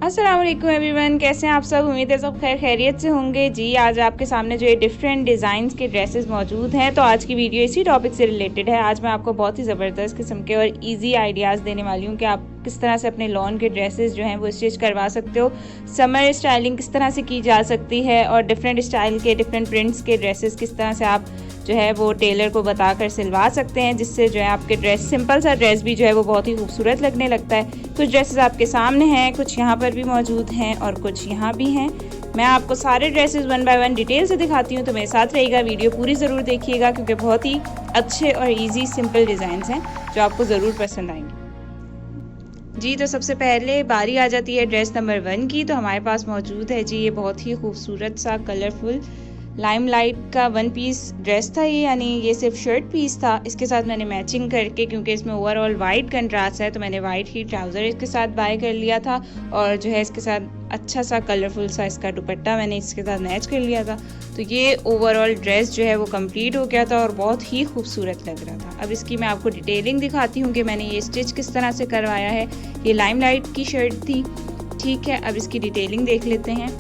अस्सलाम वालेकुम एवरीवन, कैसे हैं आप सब। उम्मीद है सब खैर खैरियत से होंगे। जी आज आपके सामने जो है डिफरेंट डिज़ाइंस के ड्रेसेस मौजूद हैं, तो आज की वीडियो इसी टॉपिक से रिलेटेड है। आज मैं आपको बहुत ही ज़बरदस्त किस्म के और इजी आइडियाज़ देने वाली हूँ कि आप किस तरह से अपने लॉन के ड्रेसेस जो हैं वो स्टिच करवा सकते हो। समर स्टाइलिंग किस तरह से की जा सकती है और डिफरेंट स्टाइल के डिफरेंट प्रिंट्स के ड्रेसेस किस तरह से आप जो है वो टेलर को बताकर सिलवा सकते हैं, जिससे जो है आपके ड्रेस सिंपल सा ड्रेस भी जो है वो बहुत ही खूबसूरत लगने लगता है। कुछ ड्रेसेस आपके सामने हैं, कुछ यहाँ पर भी मौजूद हैं और कुछ यहाँ भी हैं। मैं आपको सारे dresses one by one detail से दिखाती हूँ, तो मेरे साथ रहिएगा, वीडियो पूरी ज़रूर देखिएगा क्योंकि बहुत ही अच्छे और ईजी सिंपल डिज़ाइंस हैं जो आपको ज़रूर पसंद आएंगे। जी तो सबसे पहले बारी आ जाती है ड्रेस नंबर 1 की। तो हमारे पास मौजूद है जी ये बहुत ही खूबसूरत सा कलरफुल लाइमलाइट का 1 पीस ड्रेस था ये, यानी ये सिर्फ शर्ट पीस था। इसके साथ मैंने मैचिंग करके, क्योंकि इसमें ओवरऑल वाइट कंट्रास्ट है, तो मैंने वाइट ही ट्राउज़र इसके साथ बाय कर लिया था और जो है इसके साथ अच्छा सा कलरफुल सा इसका दुपट्टा मैंने इसके साथ मैच कर लिया था। तो ये ओवरऑल ड्रेस जो है वो कंप्लीट हो गया था और बहुत ही खूबसूरत लग रहा था। अब इसकी मैं आपको डिटेलिंग दिखाती हूँ कि मैंने ये स्टिच किस तरह से करवाया है। ये लाइमलाइट की शर्ट थी, ठीक है। अब इसकी डिटेलिंग देख लेते हैं।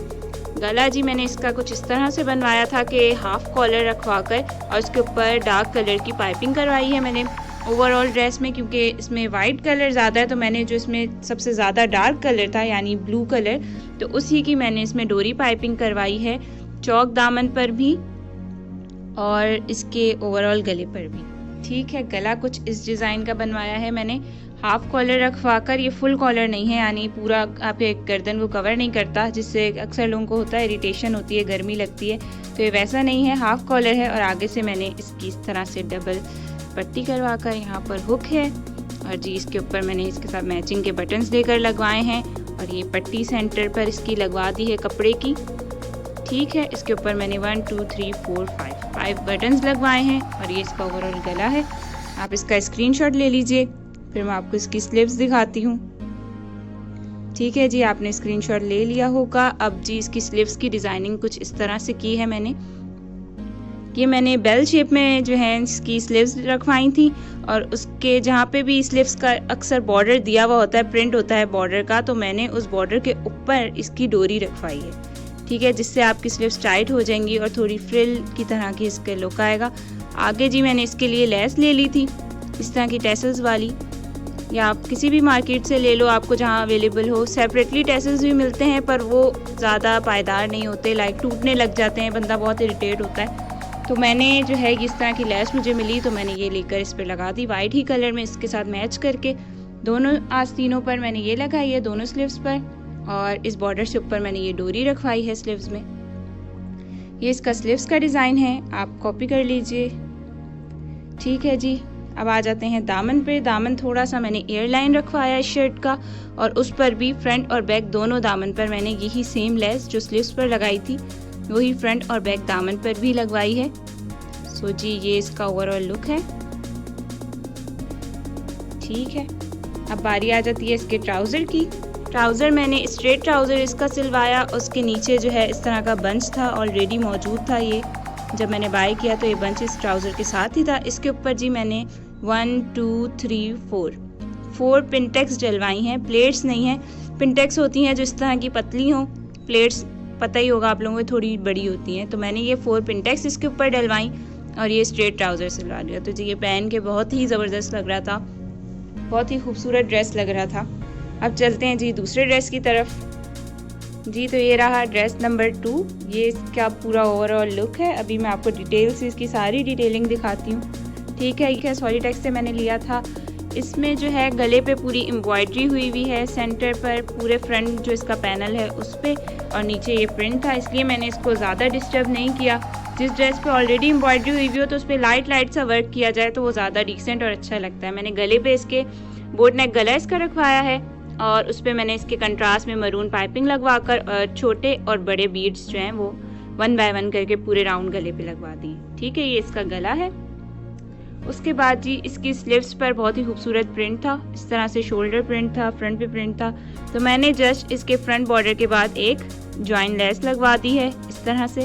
गला जी मैंने इसका कुछ इस तरह से बनवाया था कि हाफ कॉलर रखवा कर और इसके ऊपर डार्क कलर की पाइपिंग करवाई है मैंने ओवरऑल ड्रेस में, क्योंकि इसमें वाइट कलर ज़्यादा है। तो मैंने जो इसमें सबसे ज़्यादा डार्क कलर था यानी ब्लू कलर, तो उसी की मैंने इसमें डोरी पाइपिंग करवाई है, चौक दामन पर भी और इसके ओवरऑल गले पर भी, ठीक है। गला कुछ इस डिज़ाइन का बनवाया है मैंने, हाफ कॉलर रखवा कर। ये फुल कॉलर नहीं है, यानी पूरा आपके गर्दन को कवर नहीं करता, जिससे अक्सर लोगों को होता है इरिटेशन होती है, गर्मी लगती है। तो ये वैसा नहीं है, हाफ कॉलर है और आगे से मैंने इसकी इस तरह से डबल पट्टी करवा कर यहाँ पर हुक है और जी इसके ऊपर मैंने इसके साथ मैचिंग के बटन्स देकर लगवाए हैं और ये पट्टी सेंटर पर इसकी लगवा दी है कपड़े की, ठीक है। इसके ऊपर मैंने 1 2 3 4 5 बटन्स लगवाए हैं और ये इसका ओवरऑल गला है। आप इसका स्क्रीनशॉट ले लीजिए, फिर मैं आपको इसकी स्लीव्स दिखाती हूँ, ठीक है जी। आपने स्क्रीनशॉट ले लिया होगा। अब जी इसकी स्लीव्स की डिज़ाइनिंग कुछ इस तरह से की है मैंने। ये मैंने बेल शेप में जो है इसकी स्लीव्स रखवाई थी और उसके जहाँ पे भी स्लीव्स का अक्सर बॉर्डर दिया हुआ होता है, प्रिंट होता है बॉर्डर का, तो मैंने उस बॉर्डर के ऊपर इसकी डोरी रखवाई है, ठीक है, जिससे आपकी स्लीव्स टाइट हो जाएंगी और थोड़ी फ्रिल की तरह की इसके लुक आएगा। आगे जी मैंने इसके लिए लेस ले ली थी इस तरह की टैसल्स वाली, या आप किसी भी मार्केट से ले लो, आपको जहाँ अवेलेबल हो। सेपरेटली टैसल्स भी मिलते हैं पर वो ज़्यादा पायदार नहीं होते, लाइक टूटने लग जाते हैं, बंदा बहुत इरिटेट होता है। तो मैंने जो है इस तरह की लेस मुझे मिली तो मैंने ये लेकर इस पर लगा दी, वाइट ही कलर में इसके साथ मैच करके। दोनों आस्तीनों पर मैंने ये लगाई है, दोनों स्लीव्स पर, और इस बॉर्डर से ऊपर मैंने ये डोरी रखवाई है स्लीव्स में। ये इसका स्लीव्स का डिज़ाइन है, आप कॉपी कर लीजिए, ठीक है जी। अब आ जाते हैं दामन पे। दामन थोड़ा सा मैंने एयरलाइन रखवाया है शर्ट का और उस पर भी फ्रंट और बैक दोनों दामन पर मैंने यही सेम लेस जो स्लीव्स पर लगाई थी वही फ्रंट और बैक दामन पर भी लगवाई है। सो जी ये इसका ओवरऑल लुक है, ठीक है। अब बारी आ जाती है इसके ट्राउज़र की। ट्राउज़र मैंने स्ट्रेट ट्राउज़र इसका सिलवाया, उसके नीचे जो है इस तरह का बंच था, ऑलरेडी मौजूद था। ये जब मैंने बाय किया तो ये बंच इस ट्राउज़र के साथ ही था। इसके ऊपर जी मैंने 1 2 3 4 पिनटेक्स डलवाई हैं, प्लेट्स नहीं हैं। पिनटेक्स होती हैं जो इस तरह की पतली हों, प्लेट्स पता ही होगा आप लोगों को थोड़ी बड़ी होती हैं। तो मैंने ये 4 पिनटेक्स इसके ऊपर डलवाई और ये स्ट्रेट ट्राउज़र सिलवा लिया। तो जी ये पहन के बहुत ही ज़बरदस्त लग रहा था, बहुत ही खूबसूरत ड्रेस लग रहा था। अब चलते हैं जी दूसरे ड्रेस की तरफ। जी तो ये रहा ड्रेस नंबर 2, ये इसका पूरा ओवरऑल लुक है। अभी मैं आपको डिटेल से इसकी सारी डिटेलिंग दिखाती हूँ, ठीक है। ये सॉलिटेक्स से मैंने लिया था। इसमें जो है गले पे पूरी एम्ब्रॉयडरी हुई हुई है, सेंटर पर पूरे फ्रंट जो इसका पैनल है उस पर, और नीचे ये प्रिंट था, इसलिए मैंने इसको ज़्यादा डिस्टर्ब नहीं किया। जिस ड्रेस पे ऑलरेडी एम्ब्रॉयडरी हुई हुई हो तो उस पर लाइट सा वर्क किया जाए तो वो ज़्यादा डिसेंट और अच्छा लगता है। मैंने गले पे इसके बोट नेक गला इसका रखवाया है और उस पर मैंने इसके कंट्रास्ट में मरून पाइपिंग लगवा कर छोटे और बड़े बीड्स जो हैं वो 1 बाय 1 करके पूरे राउंड गले पे लगवा दी, ठीक है। ये इसका गला है। उसके बाद जी इसकी स्लीव्स पर बहुत ही खूबसूरत प्रिंट था, इस तरह से शोल्डर प्रिंट था, फ्रंट पे प्रिंट था। तो मैंने जस्ट इसके फ्रंट बॉर्डर के बाद एक जॉइन लेस लगवा दी है इस तरह से,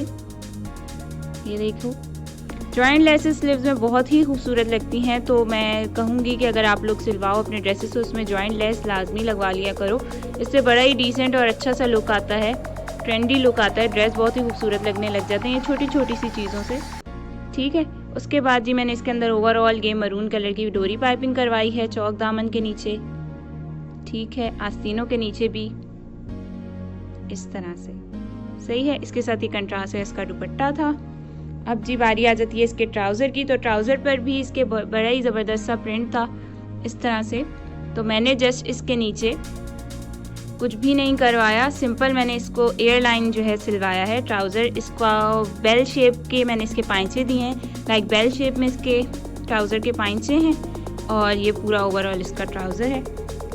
ये देखो। जॉइंट लेसेस स्लीव्स में बहुत ही खूबसूरत लगती हैं, तो मैं कहूँगी कि अगर आप लोग सिलवाओ अपने ड्रेसेस तो उसमें जॉइंट लेस लाजमी लगवा लिया करो। इससे बड़ा ही डिसेंट और अच्छा सा लुक आता है, ट्रेंडी लुक आता है, ड्रेस बहुत ही खूबसूरत लगने लग जाते हैं ये छोटी छोटी सी चीज़ों से। ठीक है, उसके बाद जी मैंने इसके अंदर ओवरऑल ये मरून कलर की डोरी पाइपिंग करवाई है चौक दामन के नीचे। ठीक है, आस्तीनों के नीचे भी इस तरह से सही है। इसके साथ ही कंट्रास्ट है इसका दुपट्टा था। अब जी बारी आ जाती है इसके ट्राउज़र की, तो ट्राउज़र पर भी इसके बड़ा ही ज़बरदस्त सा प्रिंट था इस तरह से। तो मैंने जस्ट इसके नीचे कुछ भी नहीं करवाया, सिंपल मैंने इसको एयरलाइन जो है सिलवाया है ट्राउज़र। इसका बेल शेप के मैंने इसके पाइंचे दिए हैं, लाइक बेल शेप में इसके ट्राउज़र के पाइंचे हैं, और ये पूरा ओवरऑल इसका ट्राउज़र है।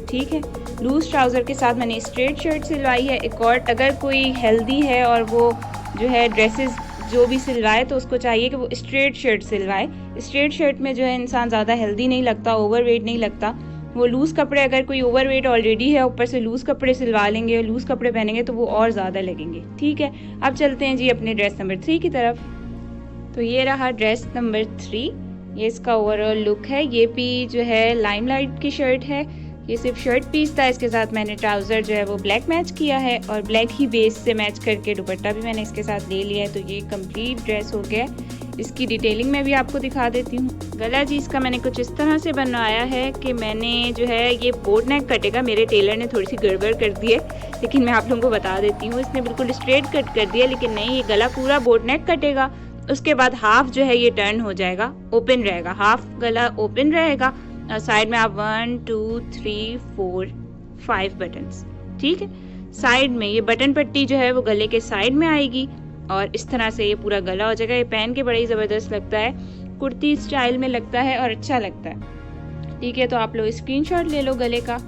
ठीक है, लूज़ ट्राउज़र के साथ मैंने स्ट्रेट शर्ट सिलवाई है। एक और, अगर कोई हेल्दी है और वो जो है ड्रेसेस जो भी सिलवाए तो उसको चाहिए कि वो स्ट्रेट शर्ट सिलवाए। स्ट्रेट शर्ट में जो है इंसान ज़्यादा हेल्दी नहीं लगता, ओवरवेट नहीं लगता। वो लूज़ कपड़े, अगर कोई ओवरवेट ऑलरेडी है ऊपर से लूज़ कपड़े सिलवा लेंगे और लूज़ कपड़े पहनेंगे तो वो और ज़्यादा लगेंगे। ठीक है, अब चलते हैं जी अपने ड्रेस नंबर 3 की तरफ। तो ये रहा ड्रेस नंबर 3, ये इसका ओवरऑल लुक है। ये भी जो है लाइमलाइट की शर्ट है, ये सिर्फ शर्ट पीस था। इसके साथ मैंने ट्राउज़र जो है वो ब्लैक मैच किया है और ब्लैक ही बेस से मैच करके दुपट्टा भी मैंने इसके साथ ले लिया है। तो ये कंप्लीट ड्रेस हो गया। इसकी डिटेलिंग मैं भी आपको दिखा देती हूँ। गला जी इसका मैंने कुछ इस तरह से बनवाया है कि मैंने जो है ये बोट नेक कटेगा, मेरे टेलर ने थोड़ी सी गड़बड़ कर दी है, लेकिन मैं आप लोगों को बता देती हूँ। इसने बिल्कुल स्ट्रेट कट कर दिया, लेकिन नहीं, ये गला पूरा बोट नेक कटेगा। उसके बाद हाफ जो है ये टर्न हो जाएगा, ओपन रहेगा, हाफ गला ओपन रहेगा। साइड में आप 1 2 3 4 5 बटन्स। ठीक है, साइड में ये बटन पट्टी जो है वो गले के साइड में आएगी और इस तरह से ये पूरा गला हो जाएगा। ये पहन के बड़ा ही ज़बरदस्त लगता है, कुर्ती स्टाइल में लगता है और अच्छा लगता है। ठीक है, तो आप लोग स्क्रीनशॉट ले लो गले का।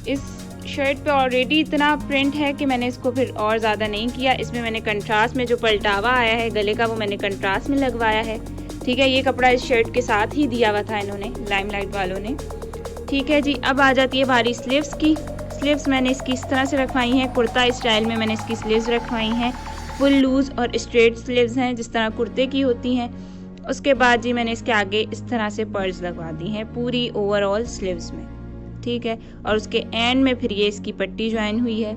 इस शर्ट पे ऑलरेडी इतना प्रिंट है कि मैंने इसको फिर और ज़्यादा नहीं किया। इसमें मैंने कंट्रास्ट में जो पलटावा आया है गले का वो मैंने कंट्रास्ट में लगवाया है। ठीक है, ये कपड़ा इस शर्ट के साथ ही दिया हुआ था इन्होंने, लाइमलाइट वालों ने। ठीक है जी, अब आ जाती है बारी स्लीव्स की। स्लीव्स मैंने इसकी इस तरह से रखवाई हैं, कुर्ता स्टाइल में मैंने इसकी स्लीव्स रखवाई हैं। फुल लूज़ और स्ट्रेट स्लीव्स हैं जिस तरह कुर्ते की होती हैं। उसके बाद जी मैंने इसके आगे इस तरह से पर्ल्स लगवा दी हैं पूरी ओवरऑल स्लीव्स में। ठीक है, और उसके एंड में फिर ये इसकी पट्टी ज्वाइन हुई है।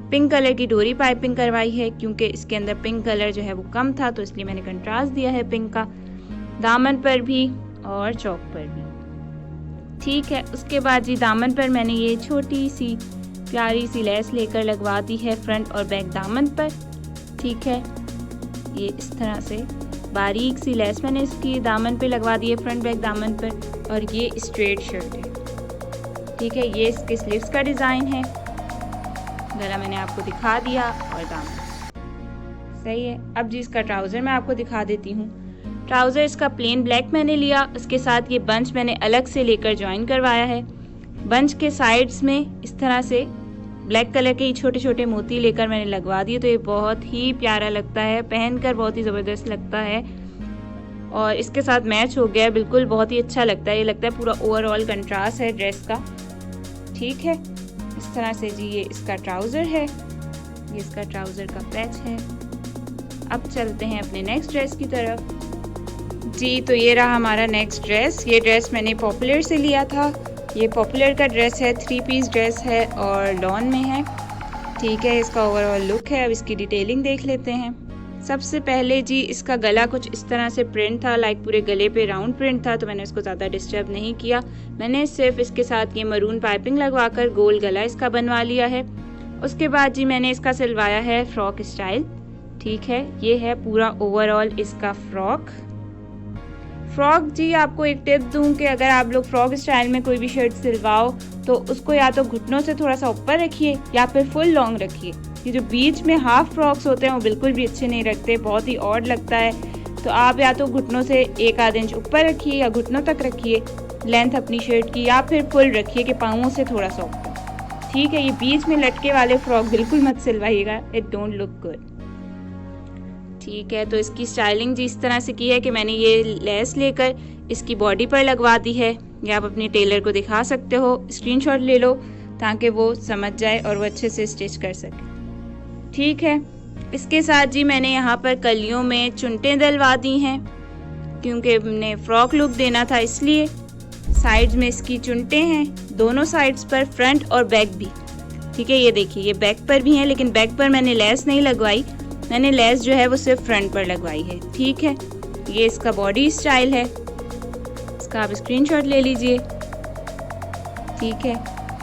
पिंक कलर की डोरी पाइपिंग करवाई है, क्योंकि इसके अंदर पिंक कलर जो है वो कम था, तो इसलिए मैंने कंट्रास्ट दिया है पिंक का, दामन पर भी और चौक पर भी। ठीक है, उसके बाद जी दामन पर मैंने ये छोटी सी प्यारी सी लेस लेकर लगवा दी है फ्रंट और बैक दामन पर। ठीक है, ये इस तरह से बारीक सी लेस मैंने इसकी दामन पे लगवा दी है फ्रंट बैक दामन पर, और ये स्ट्रेट शर्ट है। ठीक है, ये इसके स्लीव्स का डिज़ाइन है, गला मैंने आपको दिखा दिया और दामन सही है। अब जी इसका ट्राउज़र मैं आपको दिखा देती हूँ। ट्राउज़र इसका प्लेन ब्लैक मैंने लिया, उसके साथ ये बंच मैंने अलग से लेकर ज्वाइन करवाया है। बंच के साइड्स में इस तरह से ब्लैक कलर के छोटे छोटे मोती लेकर मैंने लगवा दिए, तो ये बहुत ही प्यारा लगता है, पहनकर बहुत ही ज़बरदस्त लगता है और इसके साथ मैच हो गया है बिल्कुल, बहुत ही अच्छा लगता है। ये लगता है पूरा ओवरऑल कंट्रास्ट है ड्रेस का। ठीक है, इस तरह से जी ये इसका ट्राउज़र है, ये इसका ट्राउज़र का पैच है। अब चलते हैं अपने नेक्स्ट ड्रेस की तरफ। जी, तो ये रहा हमारा नेक्स्ट ड्रेस। ये ड्रेस मैंने पॉपुलर से लिया था। ये पॉपुलर का ड्रेस है, 3 पीस ड्रेस है और लॉन में है। ठीक है, इसका ओवरऑल लुक है। अब इसकी डिटेलिंग देख लेते हैं। सबसे पहले जी इसका गला कुछ इस तरह से प्रिंट था, लाइक पूरे गले पे राउंड प्रिंट था, तो मैंने इसको ज़्यादा डिस्टर्ब नहीं किया। मैंने सिर्फ इसके साथ ये मरून पाइपिंग लगवाकर गोल गला इसका बनवा लिया है। उसके बाद जी मैंने इसका सिलवाया है फ्रॉक स्टाइल। ठीक है, ये है पूरा ओवरऑल इसका फ्रॉक जी आपको एक टिप दूं कि अगर आप लोग फ्रॉक स्टाइल में कोई भी शर्ट सिलवाओ तो उसको या तो घुटनों से थोड़ा सा ऊपर रखिए या फिर फुल लॉन्ग रखिए। ये जो बीच में हाफ फ्रॉक्स होते हैं वो बिल्कुल भी अच्छे नहीं लगते, बहुत ही ऑड लगता है। तो आप या तो घुटनों से 1 आध इंच ऊपर रखिए या घुटनों तक रखिए लेंथ अपनी शर्ट की, या फिर फुल रखिए कि पाँवों से थोड़ा सा ऊपर। ठीक है, ये बीच में लटके वाले फ्रॉक बिल्कुल मत सिलवाइएगा, इट डोंट लुक गुड। ठीक है, तो इसकी स्टाइलिंग जी इस तरह से की है कि मैंने ये लेस लेकर इसकी बॉडी पर लगवा दी है। या आप अपने टेलर को दिखा सकते हो, स्क्रीनशॉट ले लो ताकि वो समझ जाए और वो अच्छे से स्टिच कर सके। ठीक है, इसके साथ जी मैंने यहाँ पर कलियों में चुनटें डलवा दी हैं। क्योंकि हमने फ्रॉक लुक देना था इसलिए। साइड्स में इसकी चुनटे हैं दोनों साइड्स पर, फ्रंट और बैक भी। ठीक है, ये देखिए ये बैक पर भी है, लेकिन बैक पर मैंने लेस नहीं लगवाई, मैंने लेस जो है वो सिर्फ फ्रंट पर लगवाई है। ठीक है, ये इसका बॉडी स्टाइल है, इसका आप स्क्रीनशॉट ले लीजिए। ठीक है,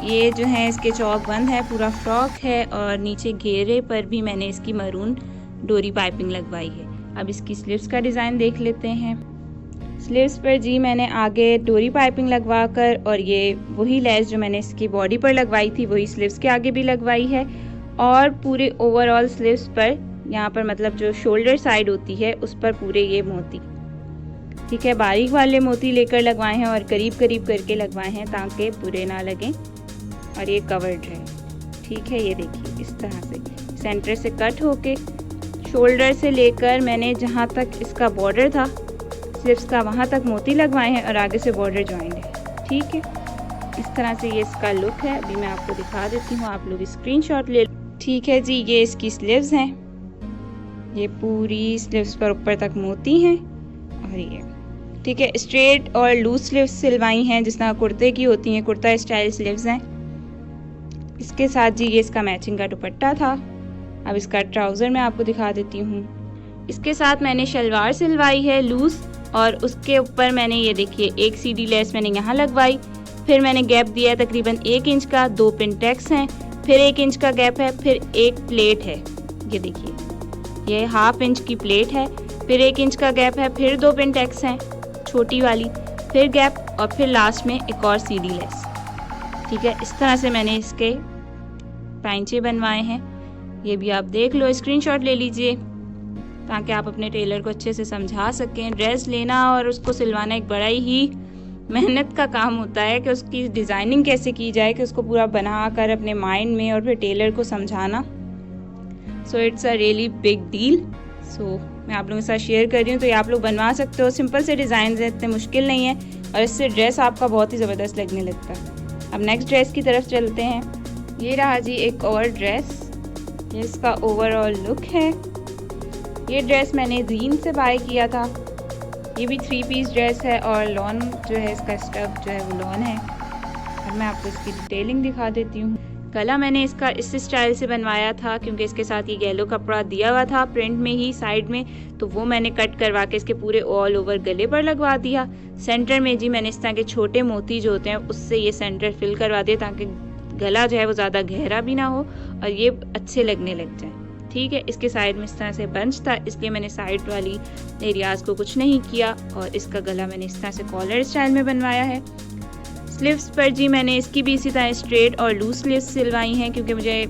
ये जो है इसके चौक बंद है, पूरा फ्रॉक है और नीचे घेरे पर भी मैंने इसकी मरून डोरी पाइपिंग लगवाई है। अब इसकी स्लीव्स का डिज़ाइन देख लेते हैं। स्लीव्स पर जी मैंने आगे डोरी पाइपिंग लगवा कर और ये वही लेस जो मैंने इसकी बॉडी पर लगवाई थी वही स्लीव्स के आगे भी लगवाई है, और पूरे ओवरऑल स्लीव्स पर यहाँ पर मतलब जो शोल्डर साइड होती है उस पर पूरे ये मोती, ठीक है, बारीक वाले मोती लेकर लगवाए हैं और करीब करीब करके लगवाए हैं ताकि बुरे ना लगें और ये कवर्ड रहे। ठीक है, ये देखिए इस तरह से सेंटर से कट होके शोल्डर से लेकर मैंने जहाँ तक इसका बॉर्डर था स्लीव्स का वहाँ तक मोती लगवाए हैं और आगे से बॉर्डर ज्वाइंट है। ठीक है, इस तरह से ये इसका लुक है। अभी मैं आपको दिखा देती हूँ, आप लोग स्क्रीनशॉट ले। ठीक है जी, ये इसकी स्लीव्स हैं, ये पूरी स्लीव्स पर ऊपर तक मोती हैं और ये ठीक है स्ट्रेट और लूज स्लीव्स सिलवाई हैं जिस तरह कुर्ते की होती हैं, कुर्ता स्टाइल स्लीव्स हैं। इसके साथ जी ये इसका मैचिंग का दुपट्टा था। अब इसका ट्राउज़र मैं आपको दिखा देती हूँ। इसके साथ मैंने शलवार सिलवाई है लूज और उसके ऊपर मैंने ये देखिए एक सीधी लेस मैंने यहाँ लगवाई, फिर मैंने गैप दिया है तकरीबन 1 इंच का, 2 पिनटेक्स हैं, फिर 1 इंच का गैप है, फिर एक प्लेट है, ये देखिए ये 1/2 इंच की प्लेट है, फिर 1 इंच का गैप है, फिर 2 पिनटेक्स हैं छोटी वाली, फिर गैप और फिर लास्ट में एक और सीधी लेस। ठीक है, इस तरह से मैंने इसके पैंचे बनवाए हैं, ये भी आप देख लो, स्क्रीनशॉट ले लीजिए ताकि आप अपने टेलर को अच्छे से समझा सकें। ड्रेस लेना और उसको सिलवाना एक बड़ा ही मेहनत का काम होता है कि उसकी डिज़ाइनिंग कैसे की जाए, कि उसको पूरा बना कर अपने माइंड में और फिर टेलर को समझाना। So it's a really big deal. So मैं आप लोगों के साथ शेयर कर रही हूँ, तो ये आप लोग बनवा सकते हो। सिंपल से डिज़ाइन है, इतने मुश्किल नहीं है और इससे ड्रेस आपका बहुत ही ज़बरदस्त लगने लगता है। अब नेक्स्ट ड्रेस की तरफ चलते हैं। ये रहा जी एक और ड्रेस, ये इसका ओवरऑल लुक है। ये ड्रेस मैंने जीन से बाय किया था। ये भी 3 पीस ड्रेस है और लॉन जो है इसका स्टफ जो है वो लॉन है। अब मैं आपको इसकी डिटेलिंग दिखा देती हूँ। गला मैंने इसका इस स्टाइल से बनवाया था क्योंकि इसके साथ ये येलो कपड़ा दिया हुआ था प्रिंट में ही साइड में, तो वो मैंने कट करवा के इसके पूरे ऑल ओवर गले पर लगवा दिया। सेंटर में जी मैंने इस तरह के छोटे मोती जो होते हैं उससे ये सेंटर फिल करवा दिया ताकि गला जो है वो ज़्यादा गहरा भी ना हो और ये अच्छे लगने लग जाए। ठीक है, इसके साइड में इस तरह से बंच था इसलिए मैंने साइड वाली एरियाज़ को कुछ नहीं किया और इसका गला मैंने इस तरह से कॉलर स्टाइल में बनवाया है। स्लीव्स पर जी मैंने इसकी भी इसी तरह स्ट्रेट और लूज स्लीव्स सिलवाई हैं क्योंकि मुझे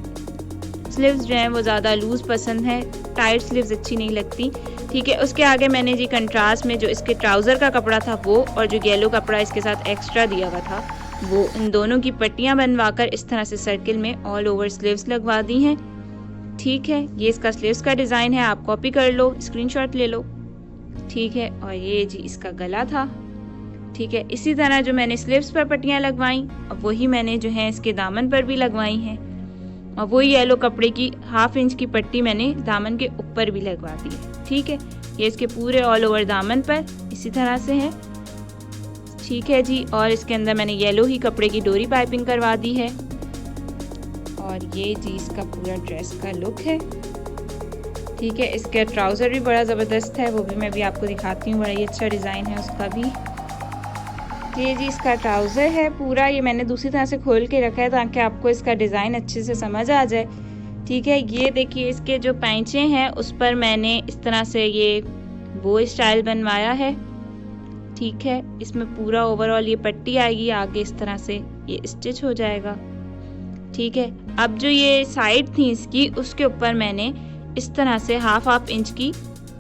स्लीव्स जो हैं वो ज़्यादा लूज़ पसंद है, टाइट स्लीव्स अच्छी नहीं लगती। ठीक है, उसके आगे मैंने जी कंट्रास्ट में जो इसके ट्राउज़र का कपड़ा था वो और जो येलो कपड़ा इसके साथ एक्स्ट्रा दिया हुआ था वो, इन दोनों की पट्टियाँ बनवाकर इस तरह से सर्किल में ऑल ओवर स्लीव्स लगवा दी हैं। ठीक है, ये इसका स्लीव्स का डिज़ाइन है, आप कॉपी कर लो, स्क्रीनशॉट ले लो। ठीक है, और ये जी इसका गला था। ठीक है, इसी तरह जो मैंने स्लीव्स पर पट्टियाँ लगवाई अब वही मैंने जो है इसके दामन पर भी लगवाई हैं और वही येलो कपड़े की 1/2 इंच की पट्टी मैंने दामन के ऊपर भी लगवा दी है। ठीक है, ये इसके पूरे ऑल ओवर दामन पर इसी तरह से है। ठीक है जी, और इसके अंदर मैंने येलो ही कपड़े की डोरी पाइपिंग करवा दी है और ये जी इसका पूरा ड्रेस का लुक है। ठीक है, इसका ट्राउज़र भी बड़ा ज़बरदस्त है, वो भी मैं भी आपको दिखाती हूँ, बड़ा ही अच्छा डिज़ाइन है उसका भी। ये जी इसका ट्राउज़र है पूरा, ये मैंने दूसरी तरह से खोल के रखा है ताकि आपको इसका डिज़ाइन अच्छे से समझ आ जाए। ठीक है, ये देखिए इसके जो पैंचे हैं उस पर मैंने इस तरह से ये बो स्टाइल बनवाया है। ठीक है, इसमें पूरा ओवरऑल ये पट्टी आएगी, आगे इस तरह से ये स्टिच हो जाएगा। ठीक है, अब जो ये साइड थी इसकी उसके ऊपर मैंने इस तरह से 1/2 इंच की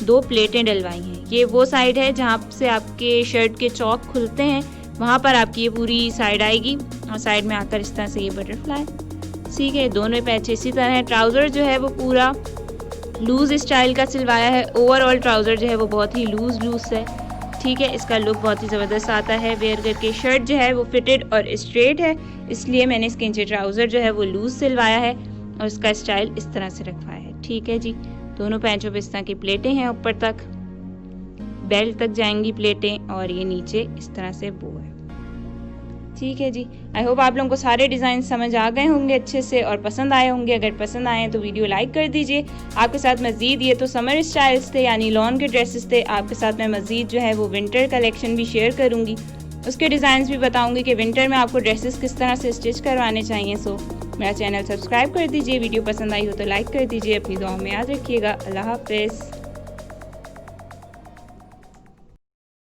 2 प्लेटें डलवाई हैं। ये वो साइड है जहाँ से आपके शर्ट के चौक खुलते हैं, वहाँ पर आपकी ये पूरी साइड आएगी और साइड में आकर इस तरह से ये बटरफ्लाई। ठीक है, दोनों पैच इसी तरह है। ट्राउज़र जो है वो पूरा लूज़ स्टाइल का सिलवाया है, ओवरऑल ट्राउज़र जो है वो बहुत ही लूज़ है। ठीक है, इसका लुक बहुत ही ज़बरदस्त आता है वेयर करके। शर्ट जो है वो फिटेड और स्ट्रेट है इसलिए मैंने इसके नीचे ट्राउज़र जो है वो लूज़ सिलवाया है और इसका स्टाइल इस तरह से रखवाया है। ठीक है जी, दोनों पैंचों पे इस तरह की प्लेटें हैं ऊपर तक। बेल्ट तक जाएंगी प्लेटें और ये नीचे इस तरह से बो है। ठीक है जी, आई होप आप लोगों को सारे डिज़ाइन समझ आ गए होंगे अच्छे से और पसंद आए होंगे। अगर पसंद आए तो वीडियो लाइक कर दीजिए। आपके साथ मज़ीद ये तो समर स्टाइल्स थे यानी लॉन के ड्रेसेस थे, आपके साथ मैं मज़ीद जो है वो विंटर कलेक्शन भी शेयर करूँगी, उसके डिज़ाइंस भी बताऊँगी कि विंटर में आपको ड्रेसेस किस तरह से स्टिच करवाने चाहिए। सो मेरा चैनल सब्सक्राइब कर दीजिए, वीडियो पसंद आई हो तो लाइक कर दीजिए, अपनी दुआओं में याद रखिएगा। अल्लाह हाफ़िज़।